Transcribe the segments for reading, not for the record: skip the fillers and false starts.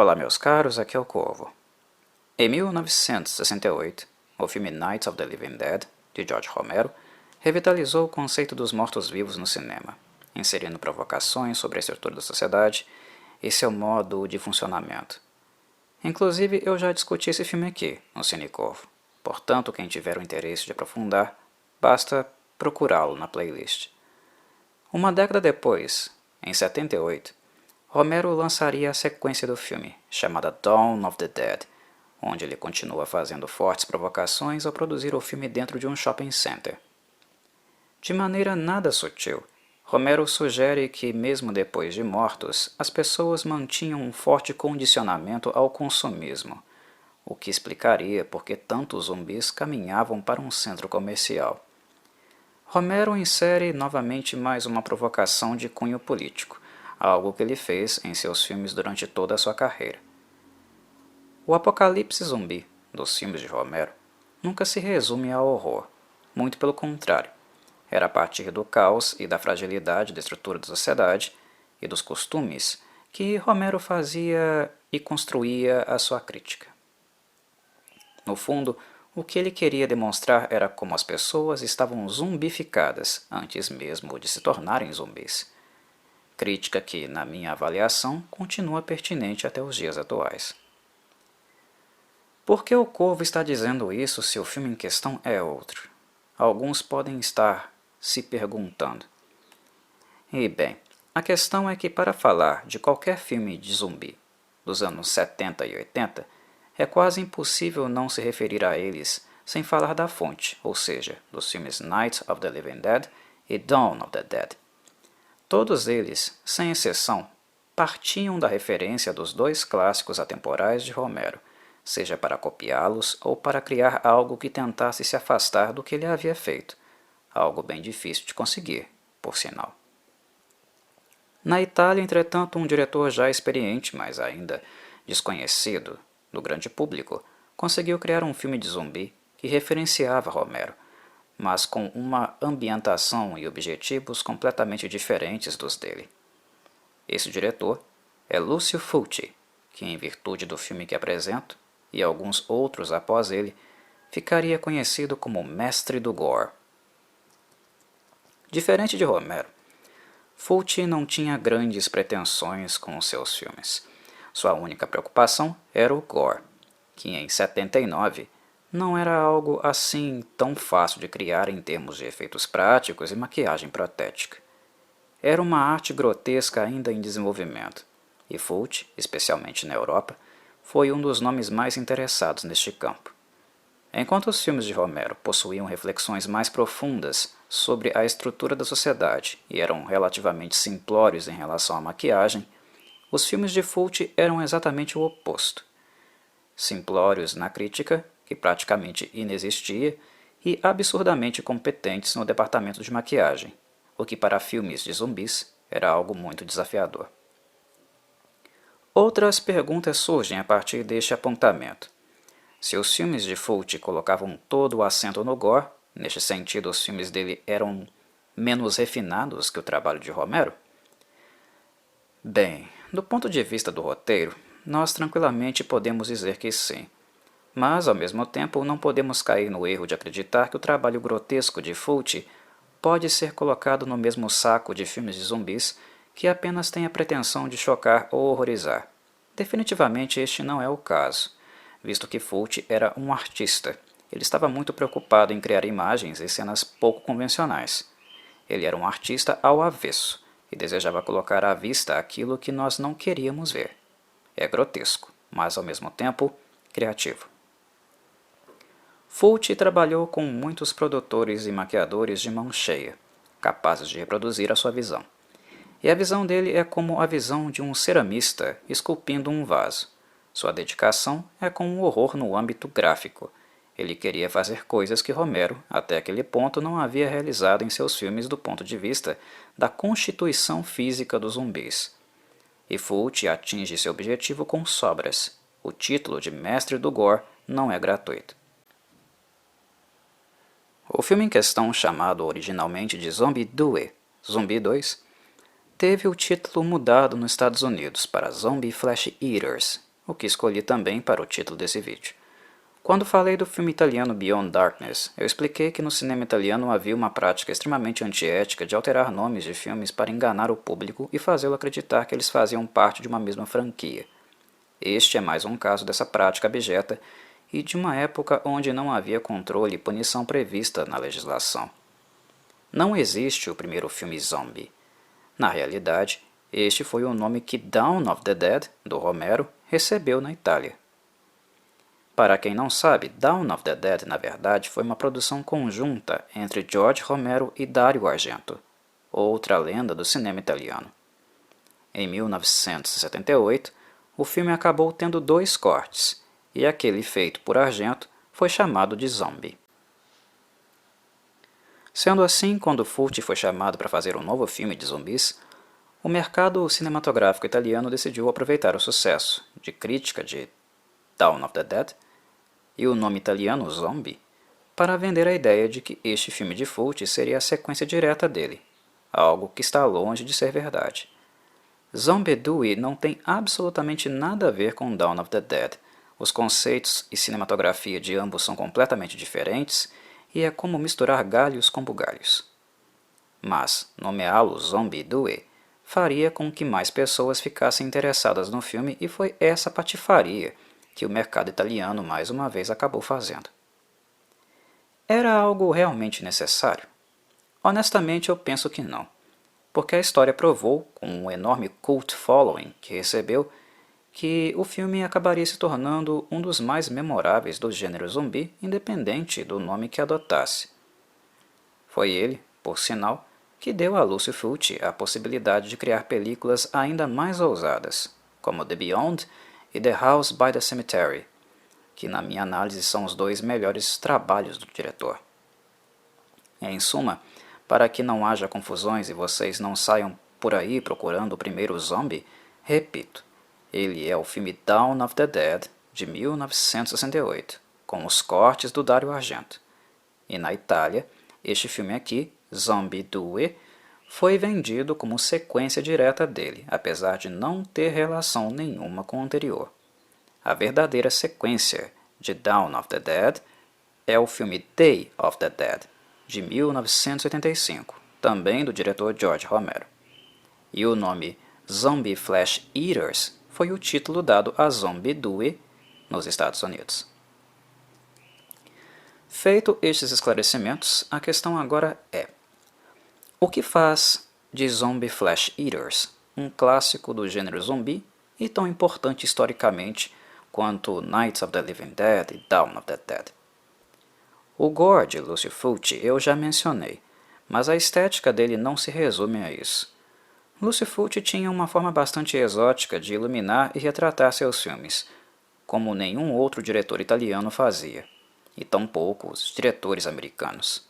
Olá meus caros, aqui é o Corvo. Em 1968, o filme Night of the Living Dead, de George Romero, revitalizou o conceito dos mortos-vivos no cinema, inserindo provocações sobre a estrutura da sociedade e seu modo de funcionamento. Inclusive, eu já discuti esse filme aqui, no Cine Corvo, portanto, quem tiver o interesse de aprofundar, basta procurá-lo na playlist. Uma década depois, em 78, Romero lançaria a sequência do filme, chamada Dawn of the Dead, onde ele continua fazendo fortes provocações ao produzir o filme dentro de um shopping center. De maneira nada sutil, Romero sugere que, mesmo depois de mortos, as pessoas mantinham um forte condicionamento ao consumismo, o que explicaria por que tantos zumbis caminhavam para um centro comercial. Romero insere novamente mais uma provocação de cunho político, algo que ele fez em seus filmes durante toda a sua carreira. O apocalipse zumbi dos filmes de Romero nunca se resume ao horror, muito pelo contrário. Era a partir do caos e da fragilidade da estrutura da sociedade e dos costumes que Romero fazia e construía a sua crítica. No fundo, o que ele queria demonstrar era como as pessoas estavam zumbificadas antes mesmo de se tornarem zumbis. Crítica que, na minha avaliação, continua pertinente até os dias atuais. Por que o Corvo está dizendo isso se o filme em questão é outro? Alguns podem estar se perguntando. E bem, a questão é que para falar de qualquer filme de zumbi dos anos 70 e 80, é quase impossível não se referir a eles sem falar da fonte, ou seja, dos filmes Night of the Living Dead e Dawn of the Dead. Todos eles, sem exceção, partiam da referência dos dois clássicos atemporais de Romero, seja para copiá-los ou para criar algo que tentasse se afastar do que ele havia feito, algo bem difícil de conseguir, por sinal. Na Itália, entretanto, um diretor já experiente, mas ainda desconhecido do grande público, conseguiu criar um filme de zumbi que referenciava Romero, mas com uma ambientação e objetivos completamente diferentes dos dele. Esse diretor é Lucio Fulci, que, em virtude do filme que apresento, e alguns outros após ele, ficaria conhecido como Mestre do Gore. Diferente de Romero, Fulci não tinha grandes pretensões com seus filmes. Sua única preocupação era o gore, que em 79 não era algo assim tão fácil de criar em termos de efeitos práticos e maquiagem protética. Era uma arte grotesca ainda em desenvolvimento, e Fulci, especialmente na Europa, foi um dos nomes mais interessados neste campo. Enquanto os filmes de Romero possuíam reflexões mais profundas sobre a estrutura da sociedade e eram relativamente simplórios em relação à maquiagem, os filmes de Fulci eram exatamente o oposto. Simplórios na crítica, que praticamente inexistia, e absurdamente competentes no departamento de maquiagem, o que para filmes de zumbis era algo muito desafiador. Outras perguntas surgem a partir deste apontamento. Se os filmes de Fulci colocavam todo o acento no gore, neste sentido os filmes dele eram menos refinados que o trabalho de Romero? Bem, do ponto de vista do roteiro, nós tranquilamente podemos dizer que sim. Mas, ao mesmo tempo, não podemos cair no erro de acreditar que o trabalho grotesco de Fulci pode ser colocado no mesmo saco de filmes de zumbis que apenas têm a pretensão de chocar ou horrorizar. Definitivamente este não é o caso, visto que Fulci era um artista. Ele estava muito preocupado em criar imagens e cenas pouco convencionais. Ele era um artista ao avesso e desejava colocar à vista aquilo que nós não queríamos ver. É grotesco, mas ao mesmo tempo criativo. Fulci trabalhou com muitos produtores e maquiadores de mão cheia, capazes de reproduzir a sua visão. E a visão dele é como a visão de um ceramista esculpindo um vaso. Sua dedicação é com o horror no âmbito gráfico. Ele queria fazer coisas que Romero, até aquele ponto, não havia realizado em seus filmes do ponto de vista da constituição física dos zumbis. E Fulci atinge seu objetivo com sobras. O título de Mestre do Gore não é gratuito. O filme em questão, chamado originalmente de Zombie 2, Zumbi 2, teve o título mudado nos Estados Unidos para Zombie Flesh Eaters, o que escolhi também para o título desse vídeo. Quando falei do filme italiano Beyond Darkness, eu expliquei que no cinema italiano havia uma prática extremamente antiética de alterar nomes de filmes para enganar o público e fazê-lo acreditar que eles faziam parte de uma mesma franquia. Este é mais um caso dessa prática abjeta e de uma época onde não havia controle e punição prevista na legislação. Não existe o primeiro filme zombie. Na realidade, este foi o nome que Dawn of the Dead, do Romero, recebeu na Itália. Para quem não sabe, Dawn of the Dead na verdade foi uma produção conjunta entre George Romero e Dario Argento, outra lenda do cinema italiano. Em 1978, o filme acabou tendo 2 cortes, e aquele feito por Argento foi chamado de Zombie. Sendo assim, quando Fulci foi chamado para fazer um novo filme de zumbis, o mercado cinematográfico italiano decidiu aproveitar o sucesso de crítica de Dawn of the Dead e o nome italiano Zombie para vender a ideia de que este filme de Fulci seria a sequência direta dele, algo que está longe de ser verdade. Zombie 2 não tem absolutamente nada a ver com Dawn of the Dead. Os conceitos e cinematografia de ambos são completamente diferentes e é como misturar galhos com bugalhos. Mas nomeá-lo Zombie 2 faria com que mais pessoas ficassem interessadas no filme e foi essa patifaria que o mercado italiano mais uma vez acabou fazendo. Era algo realmente necessário? Honestamente, eu penso que não, porque a história provou, com um enorme cult following que recebeu, que o filme acabaria se tornando um dos mais memoráveis do gênero zumbi, independente do nome que adotasse. Foi ele, por sinal, que deu a Lucio Fulci a possibilidade de criar películas ainda mais ousadas, como The Beyond e The House by the Cemetery, que na minha análise são os 2 melhores trabalhos do diretor. Em suma, para que não haja confusões e vocês não saiam por aí procurando o primeiro zombie, repito, ele é o filme Dawn of the Dead, de 1968, com os cortes do Dario Argento. E na Itália, este filme aqui, Zombie 2, foi vendido como sequência direta dele, apesar de não ter relação nenhuma com o anterior. A verdadeira sequência de Dawn of the Dead é o filme Day of the Dead, de 1985, também do diretor George Romero. E o nome Zombie Flesh Eaters foi o título dado a Zombie 2 nos Estados Unidos. Feito estes esclarecimentos, a questão agora é: o que faz de Zombie Flesh Eaters um clássico do gênero zumbi e tão importante historicamente quanto Night of the Living Dead e Dawn of the Dead? O gore de Lucio Fulci eu já mencionei, mas a estética dele não se resume a isso. Lucio Fulci tinha uma forma bastante exótica de iluminar e retratar seus filmes, como nenhum outro diretor italiano fazia, e tampouco os diretores americanos.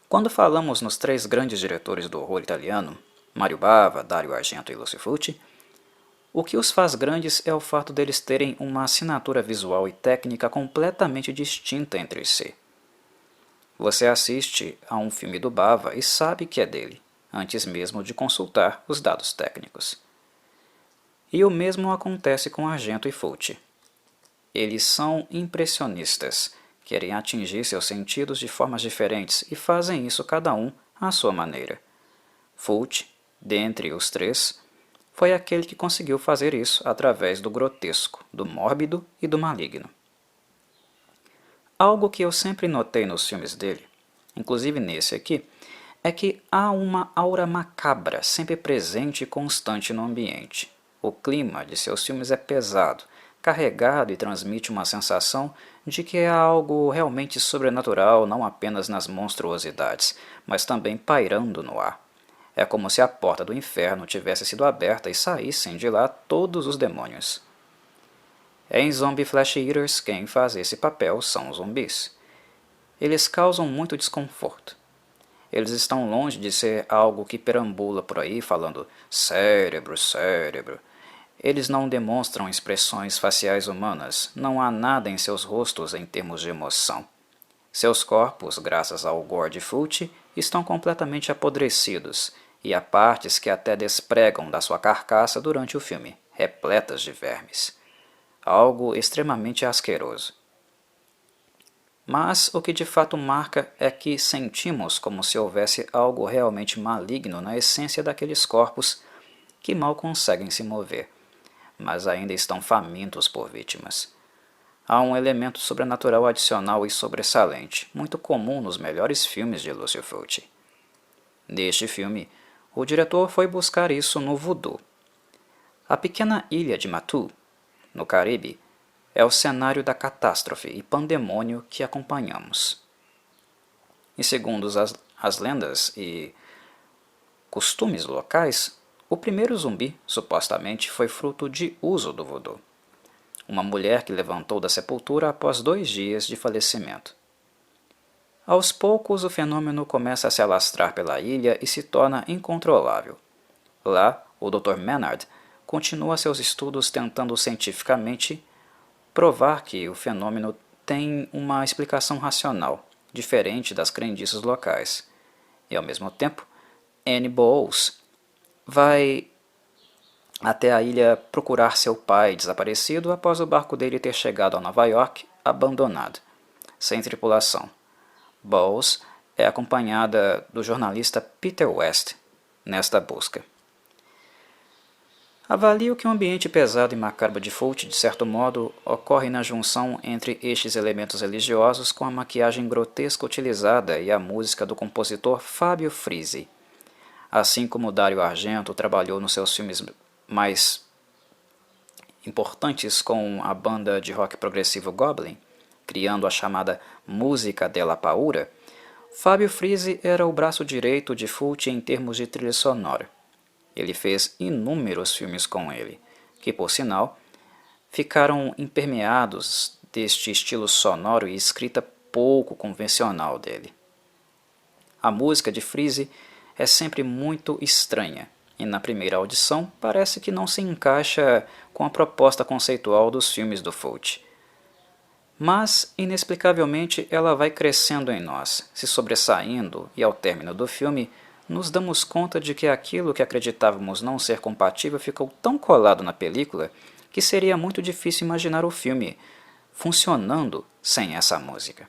Quando falamos nos 3 grandes diretores do horror italiano, Mario Bava, Dario Argento e Lucio Fulci, o que os faz grandes é o fato deles terem uma assinatura visual e técnica completamente distinta entre si. Você assiste a um filme do Bava e sabe que é dele, antes mesmo de consultar os dados técnicos. E o mesmo acontece com Argento e Fulci. Eles são impressionistas, querem atingir seus sentidos de formas diferentes e fazem isso cada um à sua maneira. Fulci, dentre os 3, foi aquele que conseguiu fazer isso através do grotesco, do mórbido e do maligno. Algo que eu sempre notei nos filmes dele, inclusive nesse aqui, é que há uma aura macabra sempre presente e constante no ambiente. O clima de seus filmes é pesado, carregado e transmite uma sensação de que há algo realmente sobrenatural não apenas nas monstruosidades, mas também pairando no ar. É como se a porta do inferno tivesse sido aberta e saíssem de lá todos os demônios. Em Zombie Flesh Eaters, quem faz esse papel são os zumbis. Eles causam muito desconforto. Eles estão longe de ser algo que perambula por aí falando cérebro, cérebro. Eles não demonstram expressões faciais humanas, não há nada em seus rostos em termos de emoção. Seus corpos, graças ao gore de Fulci, estão completamente apodrecidos, e há partes que até despregam da sua carcaça durante o filme, repletas de vermes. Algo extremamente asqueroso. Mas o que de fato marca é que sentimos como se houvesse algo realmente maligno na essência daqueles corpos que mal conseguem se mover, mas ainda estão famintos por vítimas. Há um elemento sobrenatural adicional e sobressalente, muito comum nos melhores filmes de Lucio Fulci. Neste filme, o diretor foi buscar isso no voodoo. A pequena ilha de Matu, no Caribe, é o cenário da catástrofe e pandemônio que acompanhamos. E segundo as lendas e costumes locais, o primeiro zumbi, supostamente, foi fruto de uso do voodoo. Uma mulher que levantou da sepultura após 2 dias de falecimento. Aos poucos, o fenômeno começa a se alastrar pela ilha e se torna incontrolável. Lá, o Dr. Maynard continua seus estudos tentando cientificamente provar que o fenômeno tem uma explicação racional, diferente das crendices locais. E, ao mesmo tempo, Annie Bowles vai até a ilha procurar seu pai desaparecido após o barco dele ter chegado a Nova York abandonado, sem tripulação. Bowles é acompanhada do jornalista Peter West nesta busca. Avalio que o ambiente pesado e macabro de Fulci, de certo modo, ocorre na junção entre estes elementos religiosos com a maquiagem grotesca utilizada e a música do compositor Fábio Frizzi. Assim como Dario Argento trabalhou nos seus filmes mais importantes com a banda de rock progressivo Goblin, criando a chamada música della paura, Fábio Frizzi era o braço direito de Fulci em termos de trilha sonora. Ele fez inúmeros filmes com ele, que, por sinal, ficaram impermeados deste estilo sonoro e escrita pouco convencional dele. A música de Frizzi é sempre muito estranha, e na primeira audição parece que não se encaixa com a proposta conceitual dos filmes do Fulci. Mas, inexplicavelmente, ela vai crescendo em nós, se sobressaindo, e ao término do filme, nos damos conta de que aquilo que acreditávamos não ser compatível ficou tão colado na película que seria muito difícil imaginar o filme funcionando sem essa música.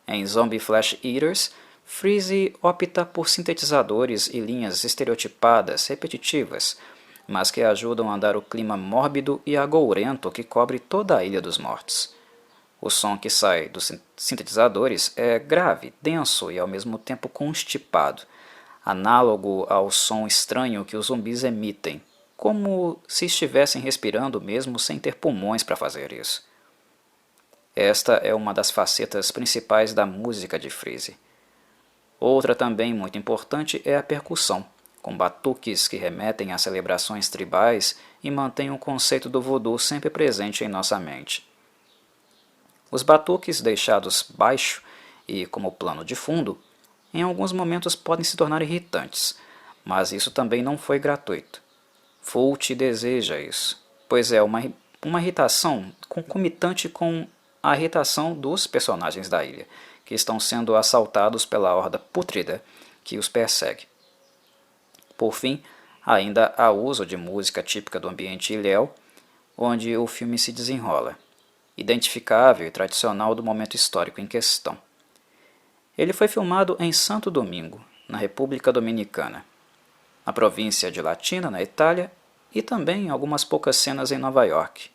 Em Zombie Flesh Eaters, Frizzi opta por sintetizadores e linhas estereotipadas, repetitivas, mas que ajudam a dar o clima mórbido e agourento que cobre toda a Ilha dos Mortos. O som que sai dos sintetizadores é grave, denso e ao mesmo tempo constipado, análogo ao som estranho que os zumbis emitem, como se estivessem respirando mesmo sem ter pulmões para fazer isso. Esta é uma das facetas principais da música de Frizzi. Outra também muito importante é a percussão, com batuques que remetem a celebrações tribais e mantêm o conceito do voodoo sempre presente em nossa mente. Os batuques deixados baixo e como plano de fundo, em alguns momentos podem se tornar irritantes, mas isso também não foi gratuito. Fulci deseja isso, pois é uma irritação concomitante com a irritação dos personagens da ilha, que estão sendo assaltados pela horda pútrida que os persegue. Por fim, ainda há uso de música típica do ambiente ilhéu, onde o filme se desenrola, identificável e tradicional do momento histórico em questão. Ele foi filmado em Santo Domingo, na República Dominicana, na província de Latina, na Itália, e também algumas poucas cenas em Nova York,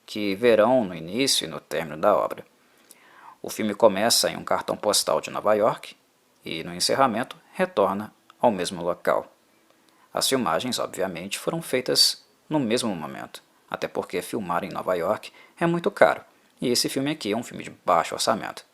que verão no início e no término da obra. O filme começa em um cartão postal de Nova York e, no encerramento, retorna ao mesmo local. As filmagens, obviamente, foram feitas no mesmo momento, até porque filmar em Nova York é muito caro, e esse filme aqui é um filme de baixo orçamento.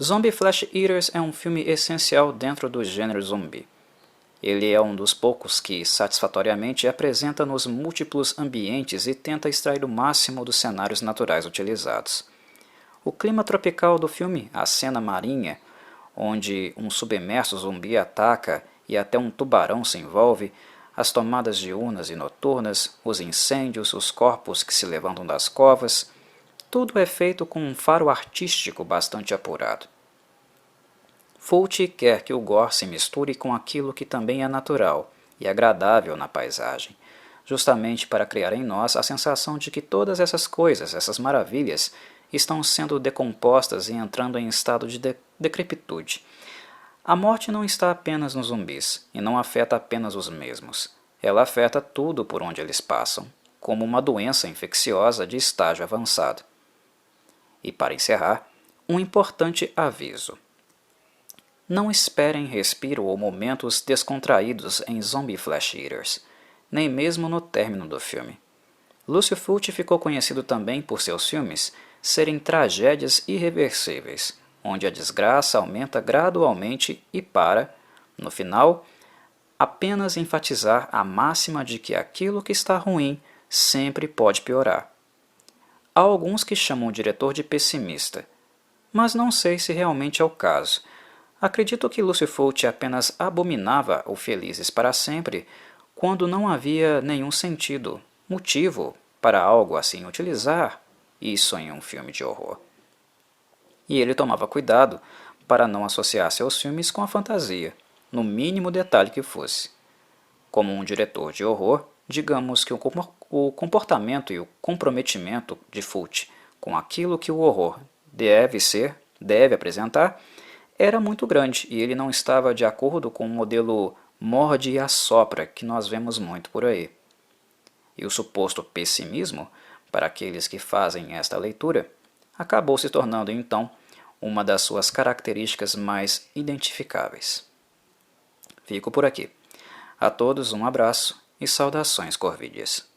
Zombie Flesh Eaters é um filme essencial dentro do gênero zumbi. Ele é um dos poucos que satisfatoriamente apresenta nos múltiplos ambientes e tenta extrair o máximo dos cenários naturais utilizados. O clima tropical do filme, a cena marinha, onde um submerso zumbi ataca e até um tubarão se envolve, as tomadas diurnas e noturnas, os incêndios, os corpos que se levantam das covas, tudo é feito com um faro artístico bastante apurado. Fulci quer que o gore se misture com aquilo que também é natural, e agradável na paisagem, justamente para criar em nós a sensação de que todas essas coisas, essas maravilhas, estão sendo decompostas e entrando em estado de decrepitude. A morte não está apenas nos zumbis, e não afeta apenas os mesmos. Ela afeta tudo por onde eles passam, como uma doença infecciosa de estágio avançado. E para encerrar, um importante aviso. Não esperem respiro ou momentos descontraídos em Zombie Flesh Eaters, nem mesmo no término do filme. Lucio Fulci ficou conhecido também por seus filmes serem tragédias irreversíveis, onde a desgraça aumenta gradualmente e para, no final, apenas enfatizar a máxima de que aquilo que está ruim sempre pode piorar. Há alguns que chamam o diretor de pessimista, mas não sei se realmente é o caso. Acredito que Lucio Fulci apenas abominava o Felizes para Sempre quando não havia nenhum sentido, motivo para algo assim utilizar isso em um filme de horror. E ele tomava cuidado para não associar seus filmes com a fantasia, no mínimo detalhe que fosse. Como um diretor de horror, digamos que o comportamento e o comprometimento de Fulci com aquilo que o horror deve apresentar, era muito grande e ele não estava de acordo com o modelo morde e assopra que nós vemos muito por aí. E o suposto pessimismo, para aqueles que fazem esta leitura, acabou se tornando então uma das suas características mais identificáveis. Fico por aqui. A todos um abraço e saudações corvídeas.